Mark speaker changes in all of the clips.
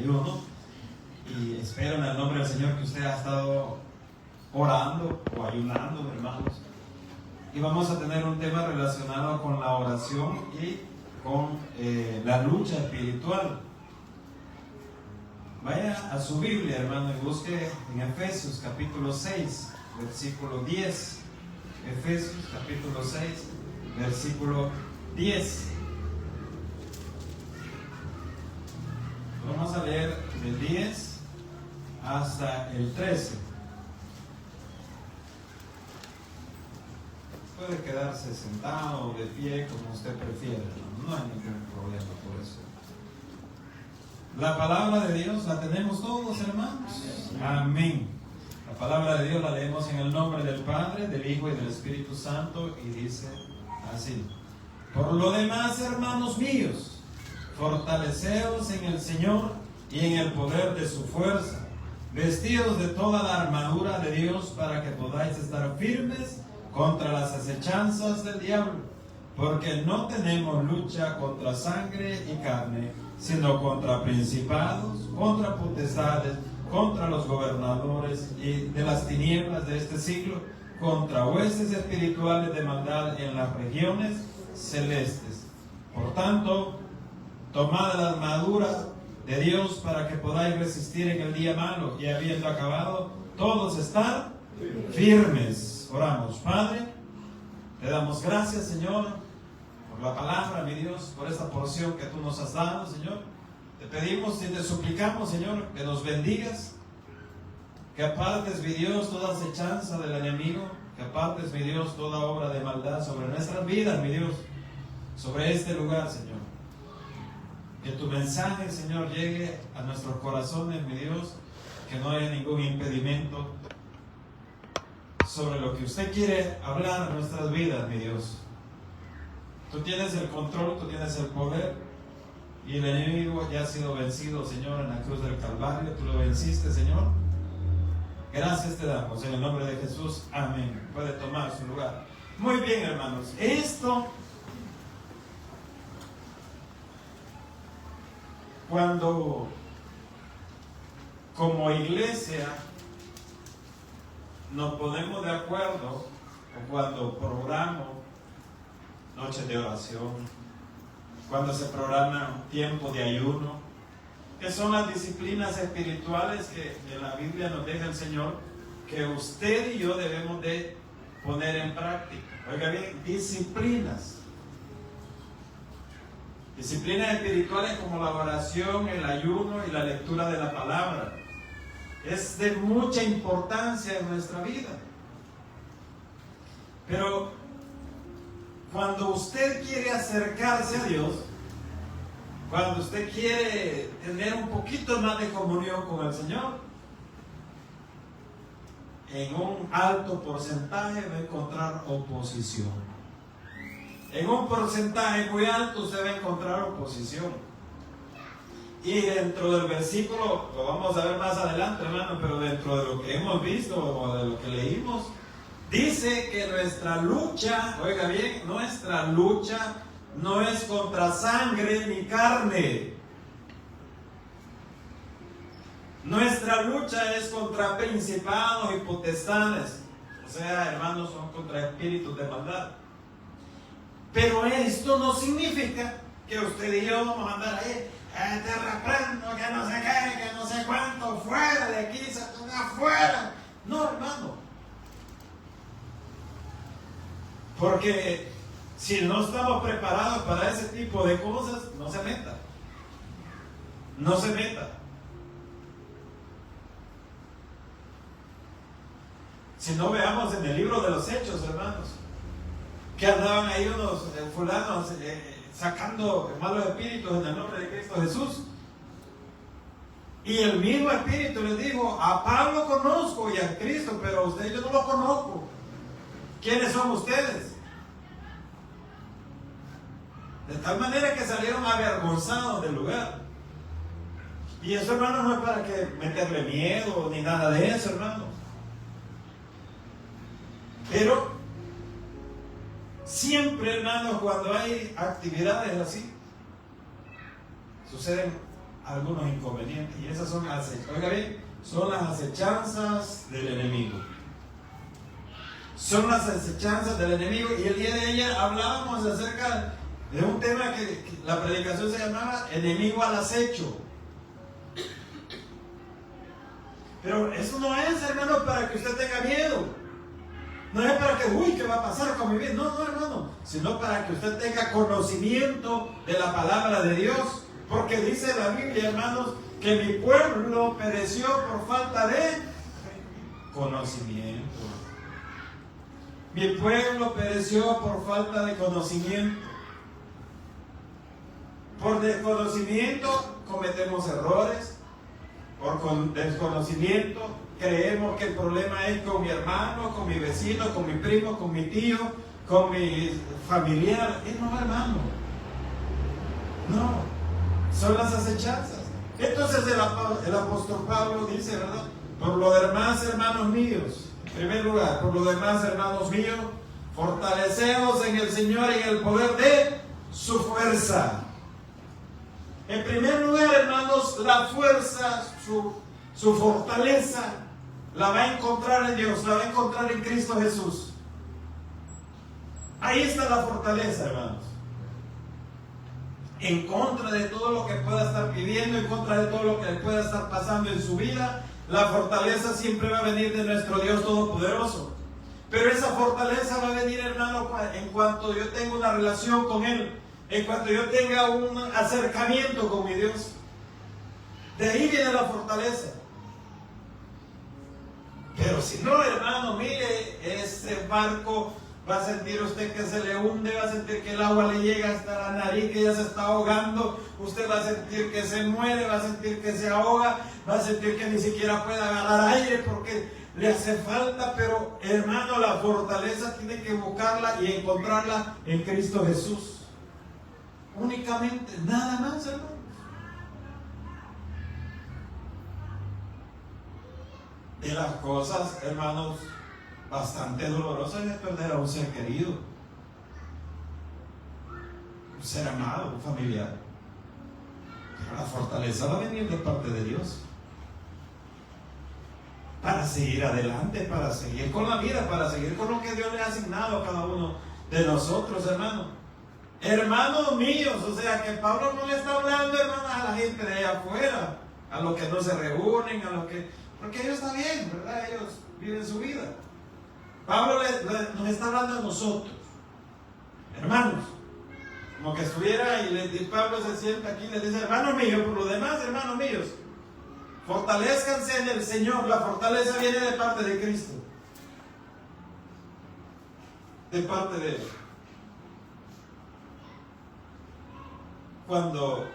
Speaker 1: ayuno. Y espero en el nombre del Señor que usted ha estado orando o ayunando, hermanos. Y vamos a tener un tema relacionado con la oración y con la lucha espiritual. Vaya a su Biblia, hermano, y busque en Efesios capítulo 6, versículo 10. Efesios capítulo 6, versículo 10. Vamos a leer del 10 hasta el 13. Puede quedarse sentado o de pie como usted prefiera, no hay ningún problema por eso. La palabra de Dios la tenemos todos, hermanos. Amén. La palabra de Dios la leemos en el nombre del Padre, del Hijo y del Espíritu Santo, y dice así: por lo demás, hermanos míos, fortaleceos en el Señor y en el poder de su fuerza, vestidos de toda la armadura de Dios para que podáis estar firmes contra las acechanzas del diablo, porque no tenemos lucha contra sangre y carne, sino contra principados, contra potestades, contra los gobernadores y de las tinieblas de este siglo, contra huestes espirituales de maldad en las regiones celestes. Por tanto, tomad la armadura de Dios para que podáis resistir en el día malo, y habiendo acabado todos estar firmes. Oramos. Padre, te damos gracias, Señor, por la palabra, mi Dios, por esta porción que tú nos has dado, Señor. Te pedimos y te suplicamos, Señor, que nos bendigas, que apartes, mi Dios, toda acechanza del enemigo, que apartes, mi Dios, toda obra de maldad sobre nuestras vidas, mi Dios, sobre este lugar, Señor. Que tu mensaje, Señor, llegue a nuestros corazones, mi Dios, que no haya ningún impedimento sobre lo que usted quiere hablar en nuestras vidas, mi Dios. Tú tienes el control, tú tienes el poder, y el enemigo ya ha sido vencido, Señor, en la cruz del Calvario. Tú lo venciste, Señor. Gracias te damos en el nombre de Jesús. Amén. Puede tomar su lugar. Muy bien, hermanos. Esto, cuando como iglesia nos ponemos de acuerdo, o cuando programamos noches de oración, cuando se programa un tiempo de ayuno, que son las disciplinas espirituales que en la Biblia nos deja el Señor, que usted y yo debemos de poner en práctica. Oiga bien, disciplinas. Disciplinas espirituales como la oración, el ayuno y la lectura de la palabra. Es de mucha importancia en nuestra vida. Pero cuando usted quiere acercarse a Dios, cuando usted quiere tener un poquito más de comunión con el Señor, en un alto porcentaje va a encontrar oposición. En un porcentaje muy alto usted va a encontrar oposición. Y dentro del versículo, lo vamos a ver más adelante, hermano, pero dentro de lo que hemos visto o de lo que leímos, dice que nuestra lucha, oiga bien, nuestra lucha no es contra sangre ni carne. Nuestra lucha es contra principados y potestades. O sea, hermanos, son contra espíritus de maldad. Pero esto no significa que usted y yo vamos a andar ahí, te reprendo, que no sé qué, que no sé cuánto, fuera de aquí, Satanás, fuera. No, hermano. Porque si no estamos preparados para ese tipo de cosas, no se meta. No se meta. Si no, veamos en el libro de los Hechos, hermanos, que andaban ahí unos fulanos sacando malos espíritus en el nombre de Cristo Jesús. Y el mismo espíritu les dijo: a Pablo conozco y a Cristo, pero a usted yo no lo conozco. ¿Quiénes son ustedes? De tal manera que salieron avergonzados del lugar. Y eso, hermano, no es para que meterle miedo ni nada de eso, hermano. Pero siempre, hermano, cuando hay actividades así, suceden algunos inconvenientes. Y esas son oiga bien, son las acechanzas del enemigo. Son las acechanzas del enemigo. Y el día de ayer hablábamos acerca de un tema que la predicación se llamaba enemigo al acecho. Pero eso no es, hermano, para que usted tenga miedo. No es para que, uy, ¿qué va a pasar con mi vida? No, no, hermano. Sino para que usted tenga conocimiento de la palabra de Dios. Porque dice la Biblia, hermanos, que mi pueblo pereció por falta de conocimiento. Mi pueblo pereció por falta de conocimiento. Por desconocimiento cometemos errores. Por desconocimiento creemos que el problema es con mi hermano, con mi vecino, con mi primo, con mi tío, con mi familiar. No, hermano. No. Son las acechanzas. Entonces el apóstol Pablo dice, ¿verdad? Por lo demás, hermanos míos, en primer lugar, por lo demás, hermanos míos, fortaleceos en el Señor y en el poder de su fuerza. En primer lugar, hermanos, la fuerza, su fortaleza, la va a encontrar en Dios, la va a encontrar en Cristo Jesús. Ahí está la fortaleza, hermanos. En contra de todo lo que pueda estar pidiendo, en contra de todo lo que pueda estar pasando en su vida, la fortaleza siempre va a venir de nuestro Dios Todopoderoso. Pero esa fortaleza va a venir, hermano, en cuanto yo tenga una relación con Él, en cuanto yo tenga un acercamiento con mi Dios. De ahí viene la fortaleza. Pero si no, hermano, mire, ese barco va a sentir usted que se le hunde, va a sentir que el agua le llega hasta la nariz, que ya se está ahogando, usted va a sentir que se muere, va a sentir que se ahoga, va a sentir que ni siquiera puede agarrar aire porque le hace falta. Pero, hermano, la fortaleza tiene que buscarla y encontrarla en Cristo Jesús. Únicamente, nada más, hermano. De las cosas, hermanos, bastante dolorosas es perder a un ser querido, un ser amado, un familiar. Pero la fortaleza va a venir de parte de Dios para seguir adelante, para seguir con la vida, para seguir con lo que Dios le ha asignado a cada uno de nosotros, hermanos. Hermanos míos, o sea que Pablo no le está hablando, hermanos, a la gente de allá afuera, a los que no se reúnen, a los que, porque ellos están bien, ¿verdad? Ellos viven su vida. Pablo nos está hablando a nosotros, hermanos, como que estuviera y Pablo se sienta aquí y le dice, hermanos míos, por lo demás, hermanos míos, fortalezcanse en el Señor. La fortaleza viene de parte de Cristo, de parte de Él. Cuando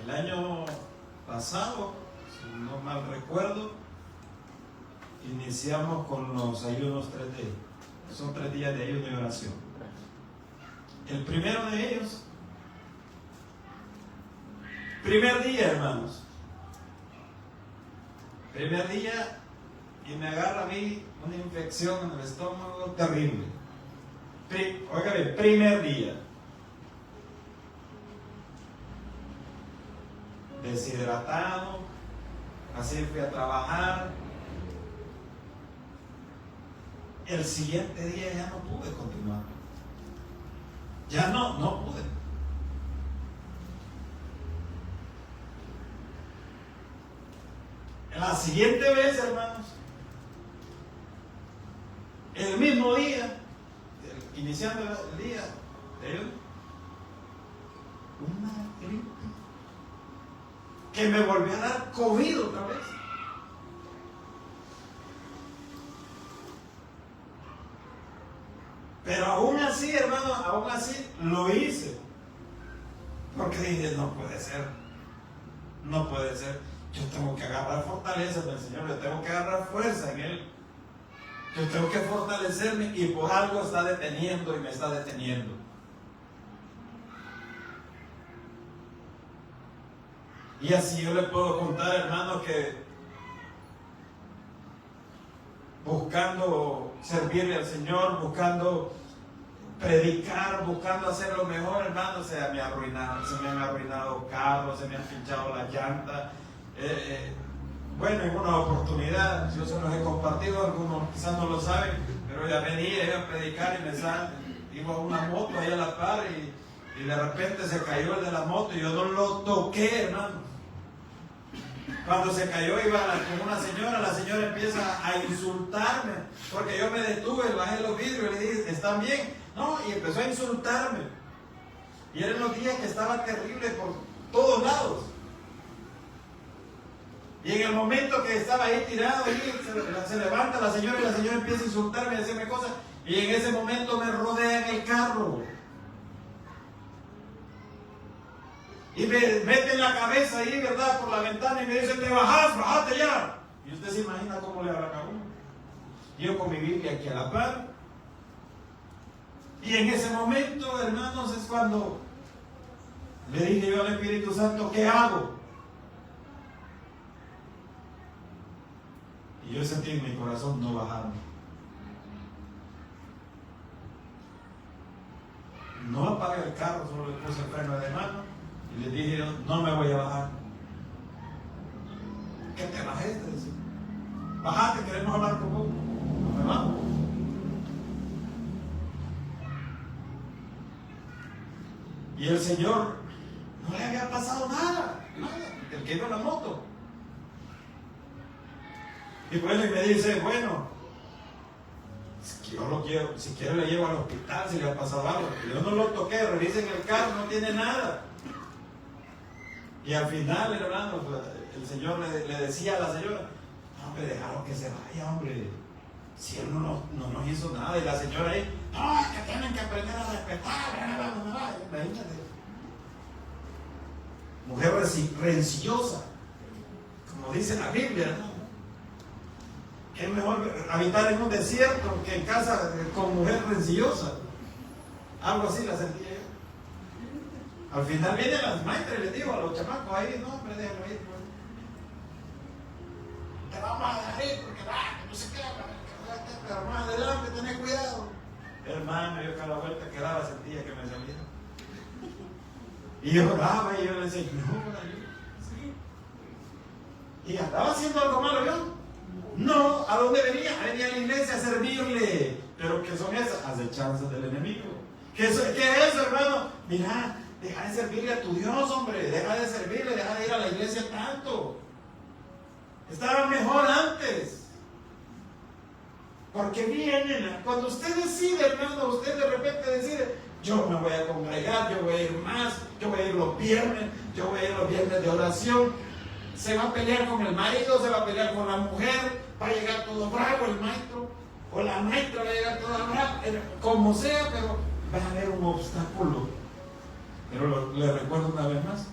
Speaker 1: el año pasado, si no mal recuerdo, iniciamos con los ayunos 3D. Son 3 días de ayuno y oración. El primero de ellos, primer día, hermanos, primer día, y me agarra a mí una infección en el estómago terrible. Oiga bien, primer día. Deshidratado, así fui a trabajar. El siguiente día ya no pude continuar. Ya no pude. La siguiente vez, hermanos, el mismo día, iniciando el día, una gripe que me volvió a dar COVID otra vez. Pero aún así, hermano, aún así lo hice. Porque dije, no puede ser. No puede ser. Yo tengo que agarrar fortaleza del Señor. Yo tengo que agarrar fuerza en Él. Yo tengo que fortalecerme y por algo está deteniendo y me está deteniendo. Y así yo le puedo contar, hermano, que buscando servirle al Señor, buscando predicar, buscando hacer lo mejor, hermano, se me han arruinado carros, se me han pinchado la llanta. Bueno, en una oportunidad, yo se los he compartido, algunos quizás no lo saben, pero ya venía, iba a predicar y me sale, iba una moto ahí a la par y de repente se cayó el de la moto y yo no lo toqué, hermano. Cuando se cayó iba con una señora, la señora empieza a insultarme, porque yo me detuve, bajé los vidrios y le dije, ¿están bien? No, y empezó a insultarme. Y eran los días que estaba terrible por todos lados. Y en el momento que estaba ahí tirado, se levanta la señora y la señora empieza a insultarme y a decirme cosas. Y en ese momento me rodean el carro. Y me meten la cabeza ahí, ¿verdad? Por la ventana y me dicen, te bajás, bajate ya. Y usted se imagina cómo le hablan a uno. Yo con mi Biblia aquí a la par. Y en ese momento, hermanos, es cuando le dije yo al Espíritu Santo, ¿qué hago? Y yo sentí en mi corazón no bajarme. No apagué el carro, solo le puse el freno de mano y le dije yo, no me voy a bajar. ¿Qué te bajes? Te decía. Bajate, queremos hablar con vos. No me bajo. Y el Señor no le había pasado nada, el que iba en la moto. Y bueno, y me dice, bueno, yo lo quiero, si quiere le llevo al hospital si le ha pasado algo. Yo no lo toqué, revisen el carro, no tiene nada. Y al final, hermano, el Señor le decía a la señora, hombre, déjalo que se vaya, hombre. Si él no nos hizo nada. Y la señora ahí, no, es que tienen que aprender a respetar. Imagínate. Mujer rencillosa, como dice la Biblia, ¿no? Que es mejor habitar en un desierto que en casa con mujer rencillosa. Algo así la sentía yo. Al final vienen las maestras y les digo a los chamacos ahí, no, hombre, déjalo ir. Te vamos a dejar ir porque no sé qué, pero más adelante, tenés cuidado. Hermano, yo cada vuelta que daba sentía que me salía. Y yo oraba y yo le decía, no, y andaba haciendo algo malo yo. No, ¿a dónde venía? Venía a la iglesia a servirle. Pero ¿qué son esas? Acechanzas del enemigo. ¿Qué es eso, hermano? Mira, deja de servirle a tu Dios, hombre. Deja de servirle, deja de ir a la iglesia tanto. Estaba mejor antes. Porque vienen, cuando usted decide, hermano, usted de repente decide, yo me voy a congregar, yo voy a ir más, yo voy a ir los viernes, yo voy a ir los viernes de oración. Se va a pelear con el marido, se va a pelear con la mujer, va a llegar todo bravo el maestro, o la maestra va a llegar toda brava, como sea, pero va a haber un obstáculo. Pero le recuerdo una vez más,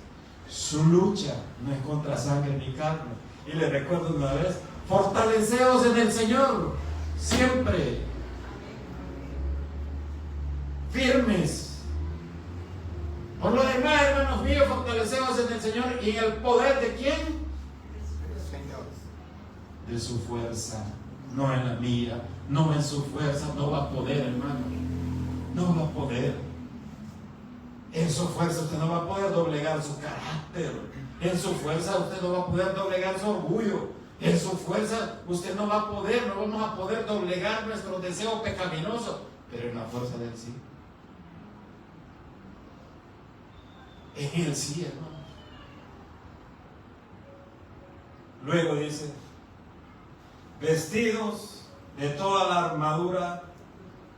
Speaker 1: su lucha no es contra sangre ni carne. Y le recuerdo una vez, fortaleceos en el Señor, siempre, firmes. Por lo demás, hermanos míos, fortaleceos en el Señor y en el poder de ¿quién? De su fuerza, no en la mía, no en su fuerza. No va a poder, hermano, no va a poder. En su fuerza usted no va a poder doblegar su carácter. En su fuerza usted no va a poder doblegar su orgullo. En su fuerza usted no va a poder, no vamos a poder doblegar nuestros deseos pecaminosos. Pero en la fuerza del sí, en el sí, hermano. Luego dice, vestidos de toda la armadura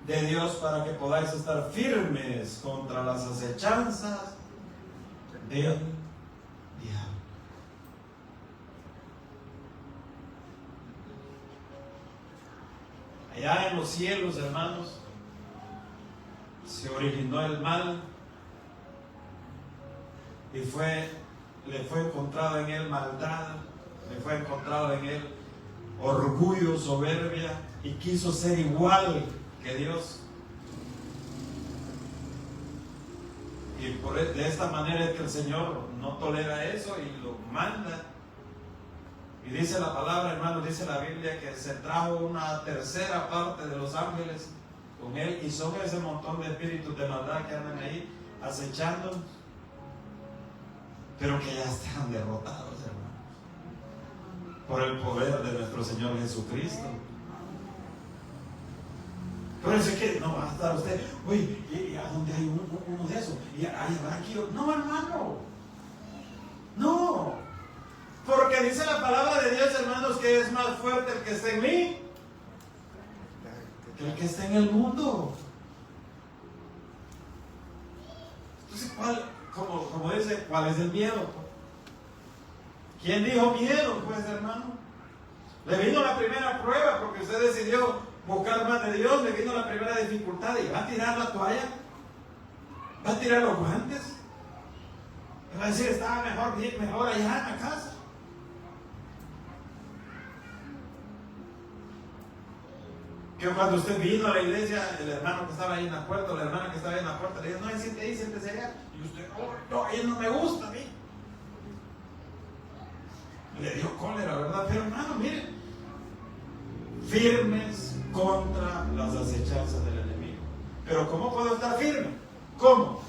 Speaker 1: de Dios para que podáis estar firmes contra las acechanzas del diablo. Allá en los cielos, hermanos, se originó el mal y le fue encontrado en él maldad, le fue encontrado en él orgullo, soberbia, y quiso ser igual que Dios. Y de esta manera es que el Señor no tolera eso y lo manda. Y dice la palabra, hermano, dice la Biblia que se trajo una tercera parte de los ángeles con Él, y son ese montón de espíritus de maldad que andan ahí acechándonos, pero que ya están derrotados, hermanos, por el poder de nuestro Señor Jesucristo. Por eso es que no va a estar usted, uy, ¿y a dónde hay uno de esos? ¿Y ahí habrá aquí? No, hermano, no, porque dice la palabra de Dios, hermanos, que es más fuerte el que está en mí que el que está en el mundo. Entonces, como dice, ¿cuál es el miedo? ¿Quién dijo miedo? Pues, hermano, le vino la primera prueba porque usted decidió buscar más de Dios, le vino la primera dificultad y va a tirar la toalla, va a tirar los guantes, va a decir, estaba mejor allá en la casa. Que cuando usted vino a la iglesia, el hermano que estaba ahí en la puerta, la hermana que estaba ahí en la puerta, le dijo, no, siéntese ahí, siéntese allá. Y usted, no, ahí no me gusta a mí. Le dio cólera, ¿verdad? Pero hermano, miren, firmes contra las acechanzas del enemigo. Pero ¿cómo puedo estar firme? ¿Cómo?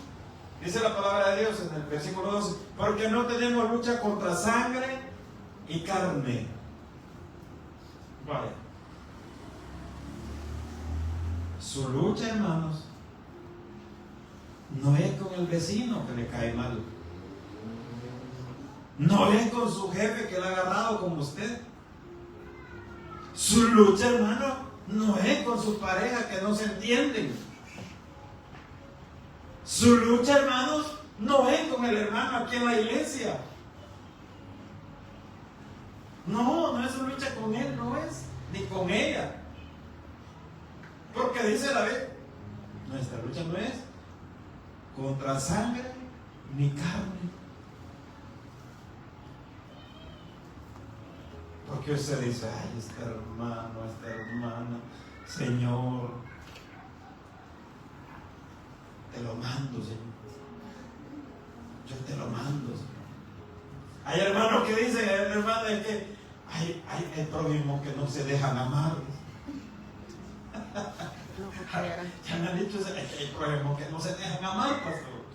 Speaker 1: Dice la palabra de Dios en el versículo 12, porque no tenemos lucha contra sangre y carne. Vaya. Su lucha, hermanos, no es con el vecino que le cae mal. No es con su jefe que le ha agarrado como usted. Su lucha, hermano, no es con su pareja que no se entienden. Su lucha, hermanos, no es con el hermano aquí en la iglesia. No es su lucha con él, no es, ni con ella. Porque dice la Biblia, nuestra lucha no es contra sangre ni carne. Porque usted dice, ay, este hermano, esta hermana, Señor, te lo mando, Señor. Yo te lo mando, Señor. Hay hermanos que dicen, hermano, es que hay prójimos que no se dejan amar. Ya me han dicho que hay prójimos que no se dejan amar, pastor.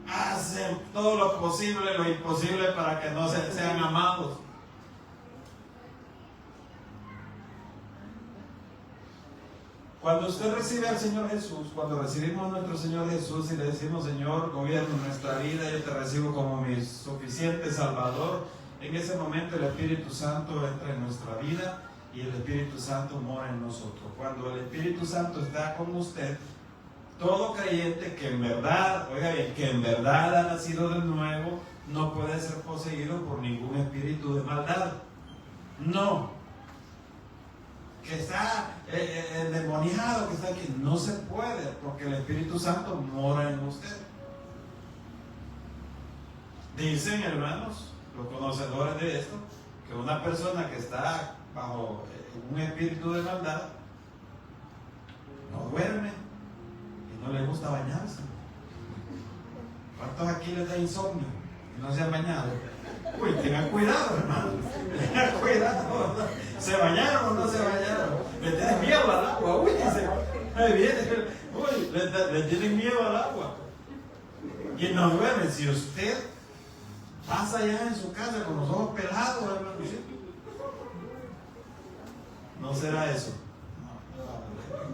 Speaker 1: Hacen todo lo posible, lo imposible para que no sean amados. Cuando usted recibe al Señor Jesús, cuando recibimos a nuestro Señor Jesús y le decimos, Señor, gobierna nuestra vida, yo te recibo como mi suficiente Salvador, en ese momento el Espíritu Santo entra en nuestra vida y el Espíritu Santo mora en nosotros. Cuando el Espíritu Santo está con usted, todo creyente que en verdad, oiga bien, que en verdad ha nacido de nuevo, no puede ser poseído por ningún espíritu de maldad. No. Que está endemoniado, que está aquí, no se puede, porque el Espíritu Santo mora en usted. Dicen, hermanos, los conocedores de esto, que una persona que está bajo un espíritu de maldad no duerme y no le gusta bañarse. ¿Cuántos aquí les da insomnio y no se han bañado? Uy, tengan cuidado, hermano. Tengan cuidado. ¿Se bañaron o no se bañaron? Le tienen miedo al agua. Uy, le tienen miedo al agua. Y no duerme. Si usted pasa allá en su casa con los ojos pelados, hermano, ¿no será eso?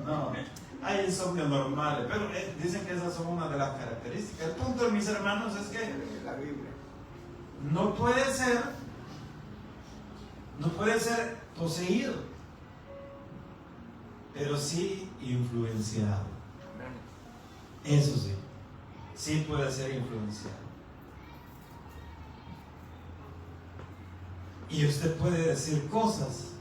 Speaker 1: No. Hay insomnios normales, pero dicen que esas son una de las características. El punto de mis hermanos es que la Biblia no puede ser poseído, pero sí influenciado. Eso sí puede ser influenciado. Y usted puede decir cosas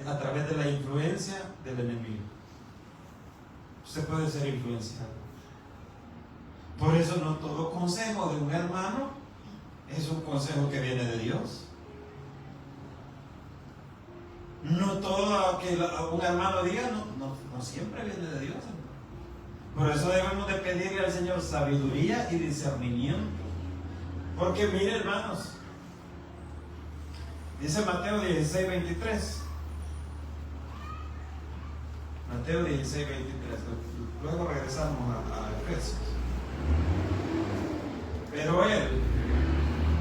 Speaker 1: a través de la influencia del enemigo. Usted puede ser influenciado. Por eso no todo consejo de un hermano es un consejo que viene de Dios. No todo lo que un hermano diga no siempre viene de Dios. Por eso debemos de pedirle al Señor sabiduría y discernimiento. Porque mire, hermanos, dice Mateo 16:23, Mateo 16, 23. Luego regresamos a Efesios. Pero él,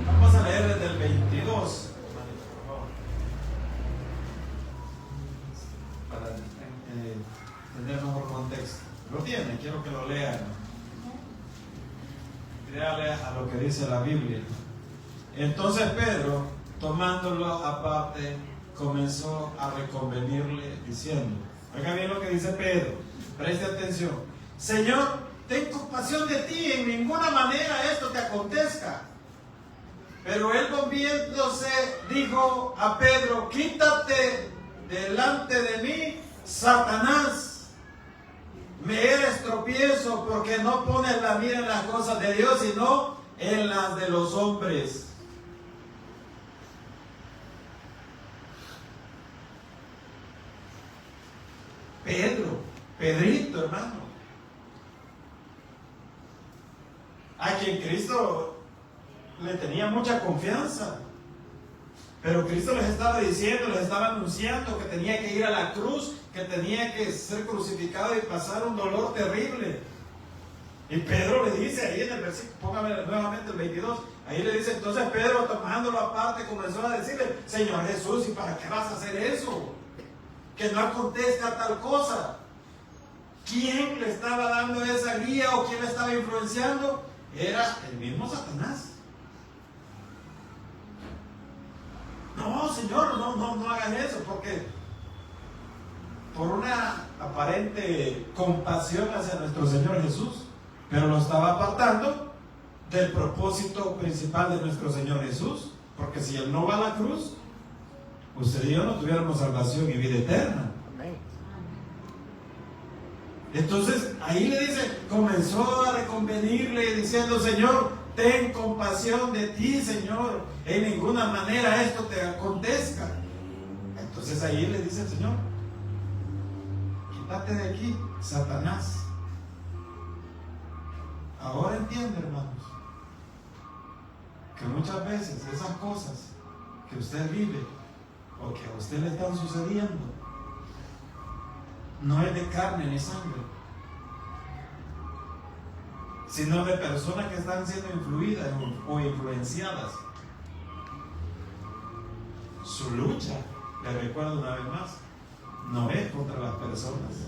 Speaker 1: vamos a leer desde el 22, por favor, para tener mejor contexto. Lo tiene, quiero que lo lean. Créale a lo que dice la Biblia. Entonces Pedro, tomándolo aparte, comenzó a reconvenirle diciendo, oiga bien lo que dice Pedro, preste atención: Señor, ten compasión de ti, en ninguna manera esto te acontezca. Pero él, volviéndose, dijo a Pedro, quítate delante de mí, Satanás. Me eres tropiezo porque no pones la mira en las cosas de Dios, sino en las de los hombres. Pedrito, hermano, a quien Cristo le tenía mucha confianza, pero Cristo les estaba diciendo, les estaba anunciando que tenía que ir a la cruz, que tenía que ser crucificado y pasar un dolor terrible. Y Pedro le dice ahí en el versículo, póngame nuevamente el 22, ahí le dice, entonces Pedro, tomándolo aparte, comenzó a decirle, Señor Jesús, ¿y para qué vas a hacer eso? Que no acontezca tal cosa. ¿Quién le estaba dando esa guía o quién le estaba influenciando? Era el mismo Satanás. No, Señor, no hagan eso, porque por una aparente compasión hacia nuestro Señor Jesús, pero lo estaba apartando del propósito principal de nuestro Señor Jesús, porque si Él no va a la cruz, usted y yo no tuviéramos salvación y vida eterna. Entonces ahí le dice, comenzó a reconvenirle diciendo, Señor, ten compasión de ti, Señor, en ninguna manera esto te acontezca. Entonces ahí le dice el Señor, quítate de aquí, Satanás. Ahora entiende, hermanos, que muchas veces esas cosas que usted vive o que a usted le están sucediendo no es de carne ni sangre, sino de personas que están siendo influidas o influenciadas. Su lucha, le recuerdo una vez más, no es contra las personas,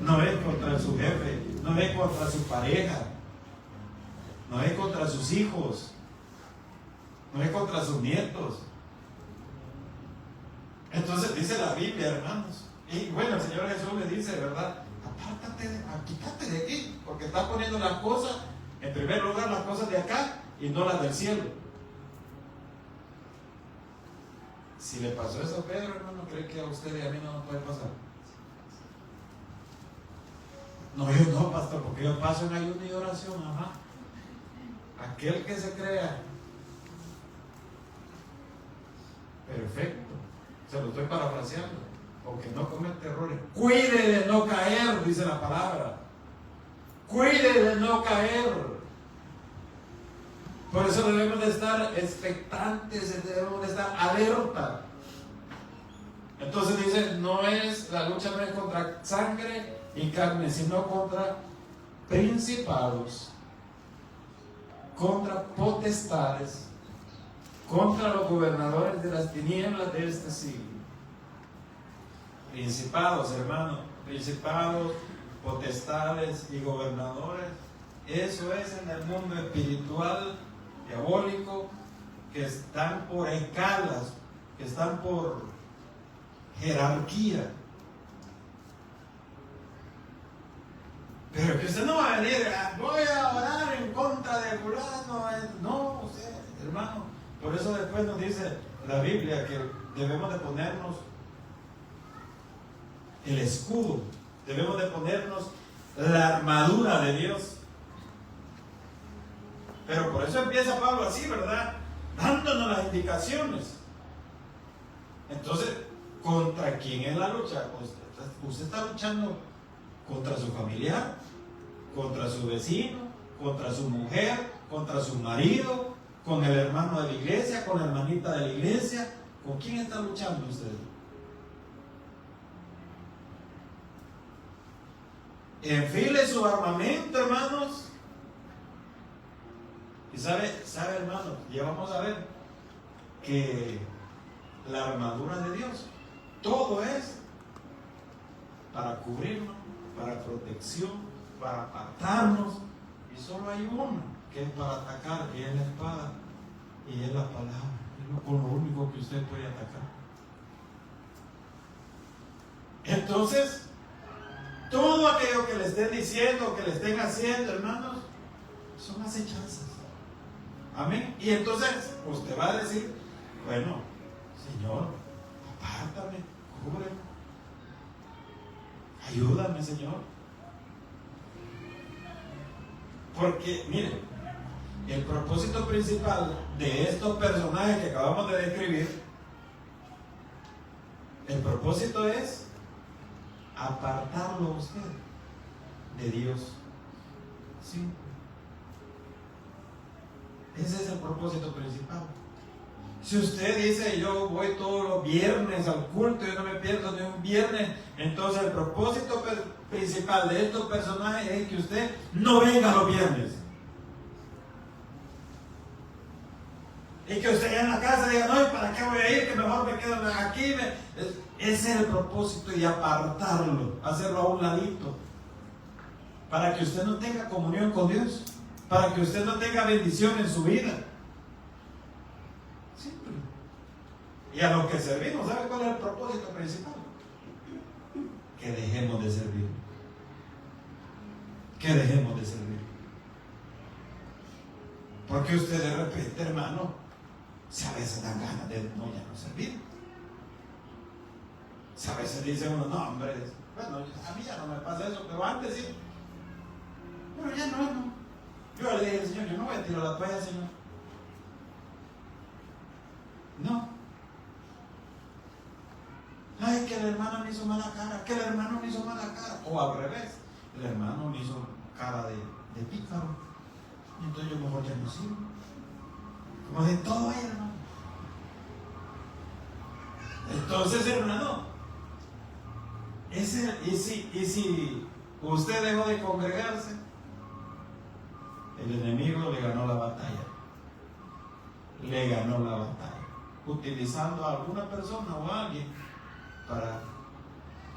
Speaker 1: no es contra su jefe, no es contra su pareja, no es contra sus hijos, no es contra sus nietos. Entonces dice la Biblia, hermanos, y bueno, el Señor Jesús le dice, ¿verdad? Apártate, quítate de aquí, porque estás poniendo las cosas, en primer lugar las cosas de acá y no las del cielo. Si le pasó eso a Pedro, hermano, ¿cree que a usted y a mí no nos puede pasar? No, yo no, pastor, porque yo paso en ayuno y oración, ajá. Aquel que se crea perfecto, se lo estoy parafraseando, o que no comete errores, cuide de no caer, dice la palabra, cuide de no caer. Por eso debemos de estar expectantes, debemos de estar alerta. Entonces dice, la lucha no es contra sangre y carne, sino contra principados, contra potestades, contra los gobernadores de las tinieblas de este siglo. Principados, hermano, principados, potestades y gobernadores, eso es en el mundo espiritual, diabólico, que están por escalas, que están por jerarquía. Pero que usted no va a venir, voy a orar en contra de fulano. No, usted, hermano. Por eso después nos dice la Biblia que debemos de ponernos el escudo, debemos de ponernos la armadura de Dios. Pero por eso empieza Pablo así, ¿verdad? Dándonos las indicaciones. Entonces, ¿contra quién es la lucha? Usted está luchando contra su familiar, contra su vecino, contra su mujer, contra su marido, con el hermano de la iglesia, con la hermanita de la iglesia. ¿Con quién está luchando usted? enfile su armamento, hermanos. Y sabe, hermanos, ya vamos a ver que la armadura de Dios, todo es para cubrirnos, para protección, para apartarnos. Y solo hay uno que es para atacar, que es la espada y es la palabra. Es con lo único que usted puede atacar. Entonces, todo aquello que le estén diciendo, que le estén haciendo, hermanos, son acechanzas. Amén. Y entonces usted va a decir, bueno, Señor, apártame, cúbreme, ayúdame, Señor. Porque, miren, el propósito principal de estos personajes que acabamos de describir, el propósito es apartarlo a usted de Dios. Sí. Ese es el propósito principal. Si usted dice, yo voy todos los viernes al culto, yo no me pierdo ni un viernes, entonces el propósito principal de estos personajes es que usted no venga los viernes. Y que usted en la casa diga, no, ¿para qué voy a ir? Que mejor me quedo aquí. Ese es el propósito, y apartarlo, hacerlo a un ladito, para que usted no tenga comunión con Dios, para que usted no tenga bendición en su vida. Simple. Y a los que servimos, ¿sabe cuál es el propósito principal? Que dejemos de servir. Que dejemos de servir. Porque usted de repente, hermano, si a veces dan ganas de no, ya no servir. Si a veces dice uno, no, hombre, bueno, a mí ya no me pasa eso, pero antes sí. Pero ya no. Yo le dije al Señor, yo no voy a tirar la toalla, Señor. No. Ay, que el hermano me hizo mala cara, que el hermano me hizo mala cara. O al revés, el hermano me hizo cara de pícaro. Y entonces yo mejor ya no sirvo. Como de todo ahí, hermano. Entonces, hermano, y si usted dejó de congregarse, el enemigo le ganó la batalla. Le ganó la batalla. Utilizando a alguna persona o a alguien para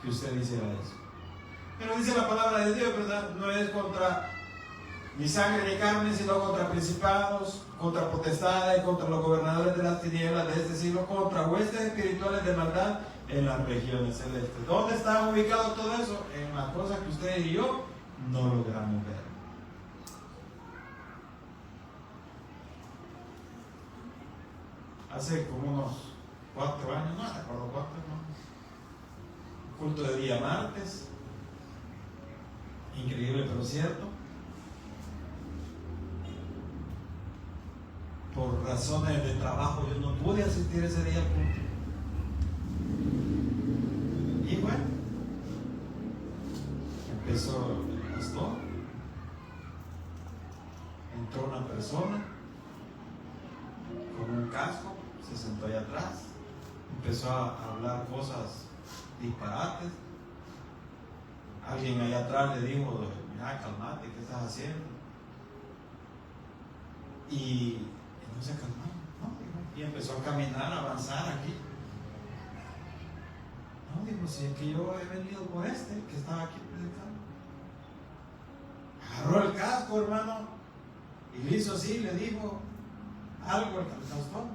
Speaker 1: que usted hiciera eso. Pero dice la palabra de Dios, ¿verdad? No es contra ni sangre ni carne, sino contra principados, contra potestades, contra los gobernadores de las tinieblas de este siglo, contra huestes espirituales de maldad en las regiones celestes. ¿Dónde está ubicado todo eso? En las cosas que usted y yo no logramos ver. Hace como unos 4 años, no recuerdo cuánto, ¿no? Culto de día martes, increíble pero cierto. Por razones de trabajo yo no pude asistir ese día al culto. Y bueno, empezó el pastor, entró una persona con un casco, se sentó allá atrás, empezó a hablar cosas disparates. Alguien allá atrás le dijo, mira, calmate, ¿qué estás haciendo? Y no se calmó, ¿no? Y empezó a caminar, a avanzar aquí. No, digo, si es que yo he venido por que estaba aquí predicando. Agarró el casco, hermano, y le hizo así, le dijo algo al pastor.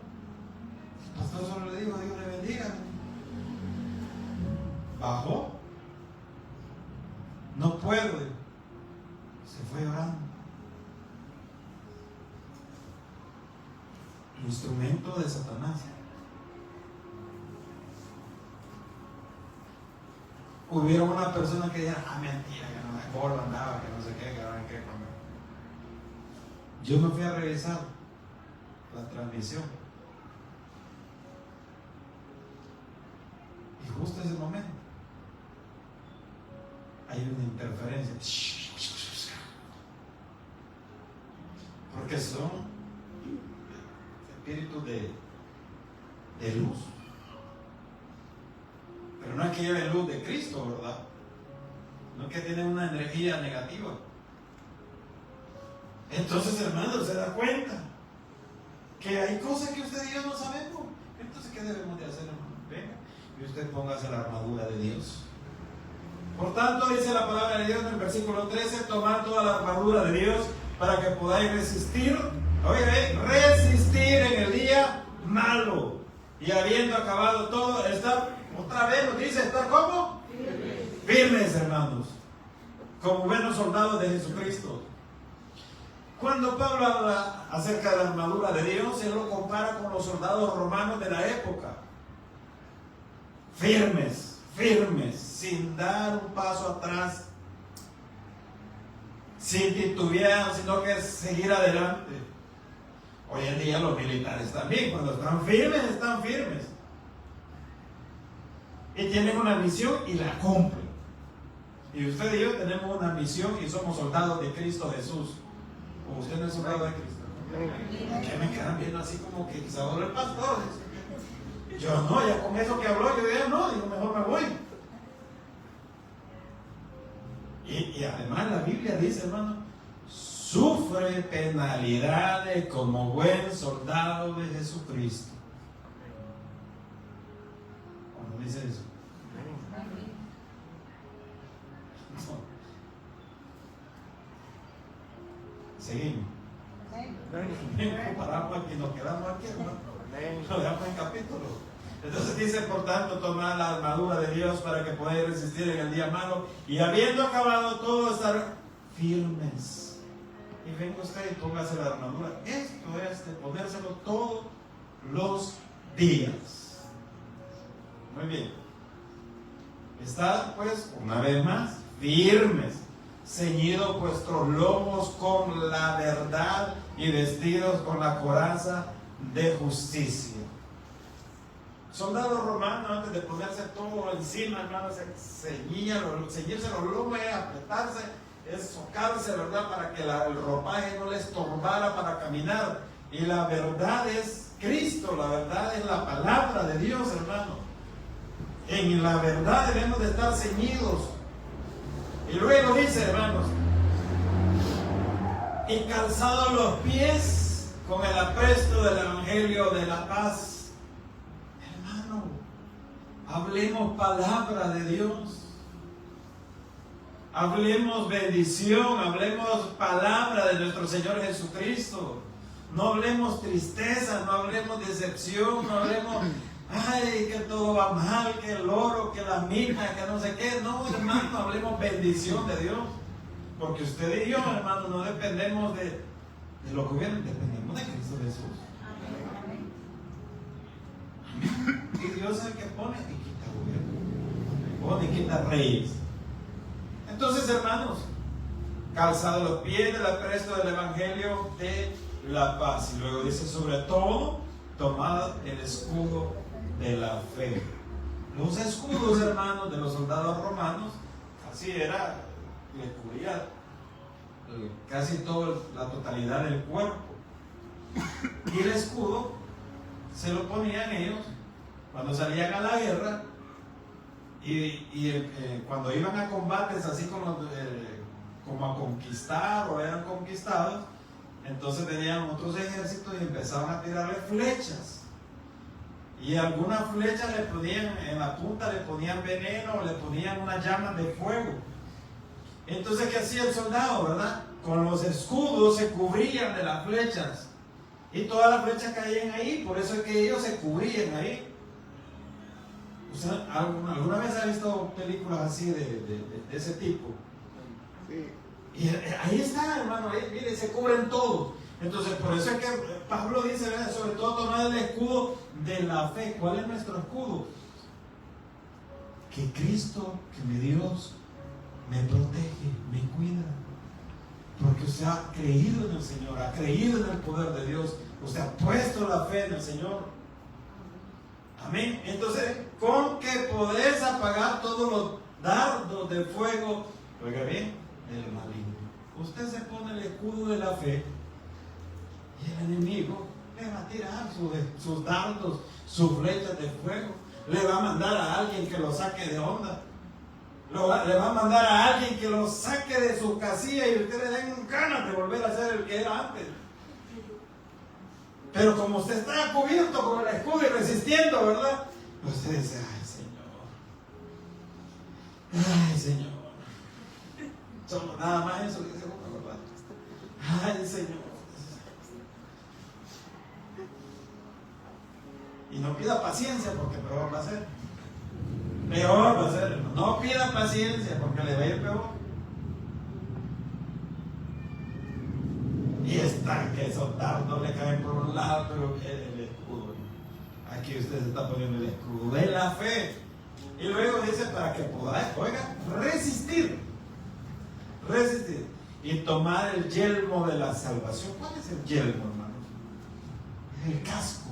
Speaker 1: El pastor solo le dijo, Dios le bendiga. Bajó. No puedo. Se fue llorando. Instrumento de Satanás. Hubiera una persona que dijera, mentira, que no me acuerdo, andaba, que no sé qué, que no sé qué. Yo me fui a revisar la transmisión. Y justo ese momento hay una interferencia. Porque son espíritus de luz. Pero no es que lleve luz de Cristo, ¿verdad? no es que tienen una energía negativa. Entonces, hermanos, se da cuenta que hay cosas que usted y yo no sabemos. Entonces, ¿qué debemos de hacer, hermano? Venga, y usted póngase la armadura de Dios. Por tanto, dice la palabra de Dios en el versículo 13, tomad toda la armadura de Dios para que podáis resistir, resistir en el día malo. Y habiendo acabado todo, estar, otra vez nos dice, estar ¿cómo? Firmes, hermanos, como buenos soldados de Jesucristo. Cuando Pablo habla acerca de la armadura de Dios, él lo compara con los soldados romanos de la época. Firmes, firmes, sin dar un paso atrás, sin titubear, sino que seguir adelante. Hoy en día los militares también, cuando están firmes. Y tienen una misión y la cumplen. Y usted y yo tenemos una misión y somos soldados de Cristo Jesús. ¿O usted no es soldado de Cristo? ¿Qué me quedan viendo así como que Salvador el pastor? Yo no, ya con eso que habló, yo ya no, digo, mejor me voy. Y además la Biblia dice, hermano, sufre penalidades como buen soldado de Jesucristo. ¿Cómo dice eso? No. Seguimos. Paramos aquí, nos quedamos aquí, hermano. Lo dejamos en capítulo. Entonces dice, por tanto, tomad la armadura de Dios para que podáis resistir en el día malo y habiendo acabado todo, estar firmes. Y venga usted y póngase la armadura. Esto es de ponérselo todos los días. Muy bien. Estad pues, una vez más, firmes, ceñidos vuestros lomos con la verdad y vestidos con la coraza de justicia. Soldados romanos, antes de ponerse todo encima, hermanos, ceñirse los lomos es apretarse, es socarse, ¿verdad? Para que el ropaje no les estorbara para caminar. Y la verdad es Cristo, la verdad es la palabra de Dios, hermano. En la verdad debemos de estar ceñidos. Y luego dice, hermanos, y calzados los pies con el apresto del Evangelio de la paz. Hermano, hablemos palabra de Dios. Hablemos bendición, hablemos palabra de nuestro Señor Jesucristo. No hablemos tristeza, no hablemos decepción, no hablemos, ay, que todo va mal, que el oro, que la mina, que no sé qué. No, hermano, hablemos bendición de Dios. Porque usted y yo, hermano, no dependemos de los gobiernos, dependemos de Cristo Jesús. Amén. Y Dios es el que pone y quita gobierno, pone y quita reyes. Entonces, hermanos, calzados los pies del apresto del Evangelio de la paz. Y luego dice, sobre todo, tomad el escudo de la fe. Los escudos, hermanos, de los soldados romanos, así era, le cubría casi toda la totalidad del cuerpo. Y el escudo se lo ponían ellos cuando salían a la guerra y cuando iban a combates así como a conquistar o eran conquistados. Entonces tenían otros ejércitos y empezaban a tirarle flechas. Y algunas flechas le ponían, en la punta le ponían veneno, le ponían una llama de fuego. Entonces, ¿qué hacía el soldado, verdad? Con los escudos se cubrían de las flechas. Y todas las flechas caían ahí, por eso es que ellos se cubrían ahí. ¿Usted alguna vez ha visto películas así de ese tipo? Sí. Y ahí está, hermano, ahí, mire, se cubren todos. Entonces, por eso es que Pablo dice, ¿verdad? Sobre todo tomar el escudo de la fe. ¿Cuál es nuestro escudo? Que Cristo, que mi Dios, me protege, me cuida. Porque usted ha creído en el Señor, ha creído en el poder de Dios. Usted ha puesto la fe en el Señor. Amén. Entonces, ¿con qué podés apagar todos los dardos de fuego? Oiga bien, el maligno. Usted se pone el escudo de la fe y el enemigo le va a tirar sus dardos, sus flechas de fuego. Le va a mandar a alguien que lo saque de onda. Le va a mandar a alguien que lo saque de su casilla y ustedes le den ganas de volver a ser el que era antes. Pero como usted está cubierto con el escudo y resistiendo, ¿verdad? Usted dice, ay Señor, solo nada más eso que dice uno, ¿verdad? Ay Señor. Y no pida paciencia porque peor va a ser. Peor va a ser. No pida paciencia porque le va a ir peor. Y están que esos dardos le caen por un lado, pero el escudo. Aquí usted se está poniendo el escudo de la fe. Y luego dice para que podáis, oiga, resistir. Resistir. Y tomar el yelmo de la salvación. ¿Cuál es el yelmo, hermano? El casco.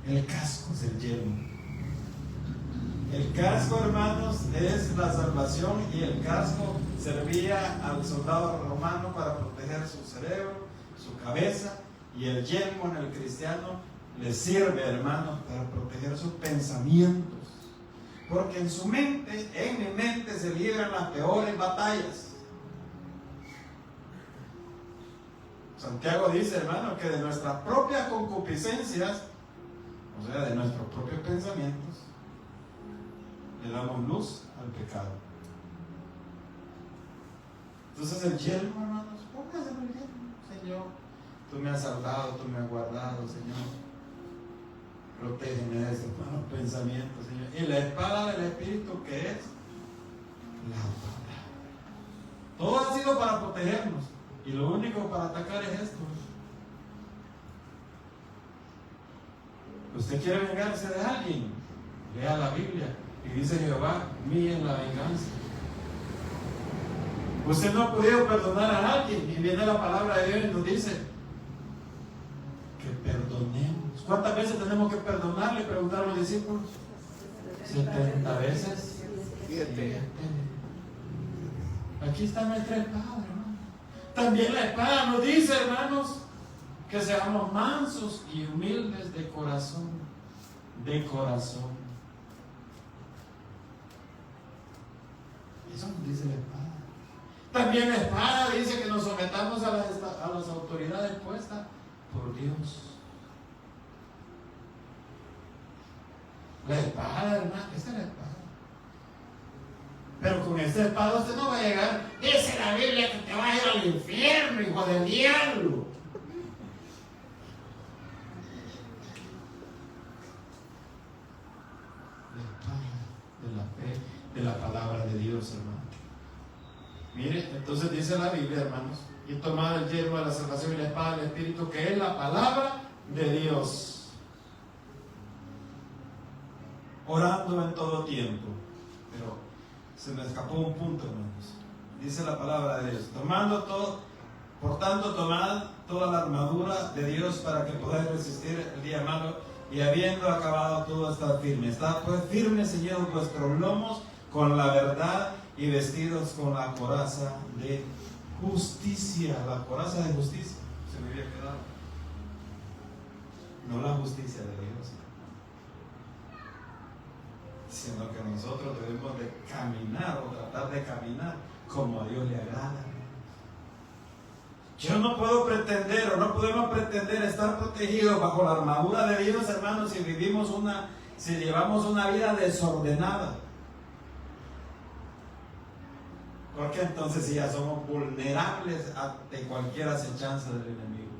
Speaker 1: El casco es el yelmo. El casco, hermanos, es la salvación, y el casco servía al soldado romano para proteger su cerebro, su cabeza, y el yelmo en el cristiano le sirve, hermanos, para proteger sus pensamientos. Porque en su mente, en mi mente, se libran las peores batallas. Santiago dice, hermano, que de nuestras propias concupiscencias, o sea, de nuestros propios pensamientos, le damos luz al pecado. Entonces el yelmo, hermanos, póngase el yelmo. Señor, tú me has salvado, tú me has guardado, Señor. Protégeme de esos malos pensamientos, Señor. Y la espada del Espíritu, ¿qué es? La palabra. Todo ha sido para protegernos, y lo único para atacar es esto. ¿Usted quiere vengarse de alguien? Lea la Biblia. Y dice Jehová, mía es la venganza. Usted no ha podido perdonar a alguien, y viene la palabra de Dios y nos dice que perdonemos. ¿Cuántas veces tenemos que perdonarle? Preguntaron los discípulos. 70 veces 7. Aquí está nuestra espada, hermano. También la espada nos dice, hermanos, que seamos mansos y humildes de corazón. De corazón. Eso nos dice la espada. También la espada dice que nos sometamos a las autoridades puestas por Dios. La espada, hermano, esta es la espada. Pero con esta espada usted no va a llegar. Dice la Biblia que te va a ir al infierno, hijo del diablo. La espada de la fe, de la palabra de Dios, hermano. Mire, entonces dice la Biblia, hermanos, y tomad el yelmo de la salvación y la espada del Espíritu, que es la palabra de Dios. Orando en todo tiempo. Pero se me escapó un punto, hermanos. Dice la palabra de Dios, por tanto, tomad toda la armadura de Dios para que podáis resistir el día malo, y habiendo acabado todo, estar firme. Estad pues firmes, ceñidos vuestros lomos con la verdad, y vestidos con la coraza de justicia. La coraza de justicia se me había quedado. No la justicia de Dios, sino que nosotros debemos de caminar, o tratar de caminar como a Dios le agrada. Yo no puedo pretender, o no podemos pretender estar protegidos bajo la armadura de Dios, hermanos, si llevamos una vida desordenada. Porque entonces sí ya somos vulnerables ante cualquier acechanza del enemigo.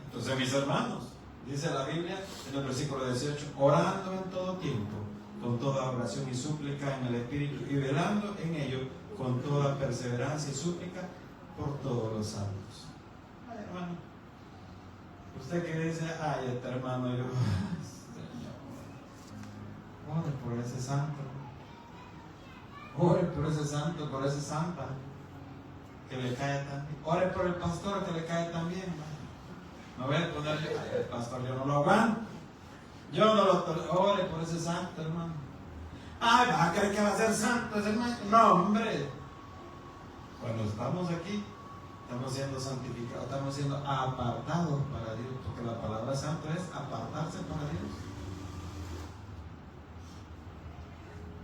Speaker 1: Entonces, mis hermanos, dice la Biblia en el versículo 18, orando en todo tiempo, con toda oración y súplica en el Espíritu, y velando en ello con toda perseverancia y súplica por todos los santos. Ay, hermano, usted que dice, ay, este hermano, yo, Señor, ore por ese santo. Ore por ese santo, por esa santa que le cae tan bien. Ore por el pastor que le cae tan bien. No voy a ponerle, el pastor yo no lo aguanto. Yo no lo tolero. Ore por ese santo, hermano. Ay, ¿vas a creer que va a ser santo ese hermano? No, hombre. Cuando estamos aquí, estamos siendo santificados, estamos siendo apartados para Dios, porque la palabra santo es apartarse para Dios.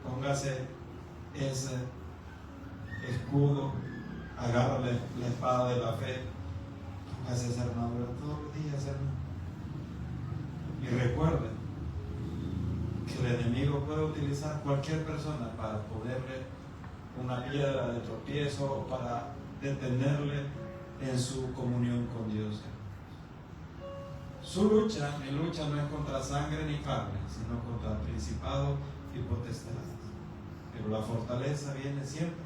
Speaker 1: Póngase ese escudo, agárrale la espada de la fe, póngase esa armadura todos los días, hermano. Y recuerde que el enemigo puede utilizar cualquier persona para ponerle una piedra de tropiezo o para detenerle en su comunión con Dios. Su lucha, mi lucha no es contra sangre ni carne, sino contra principados y potestades. Pero la fortaleza viene siempre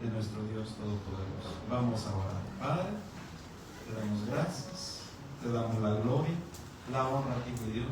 Speaker 1: de nuestro Dios Todopoderoso. Vamos a orar. Padre, te damos gracias, te damos la gloria, la honra a ti, Dios.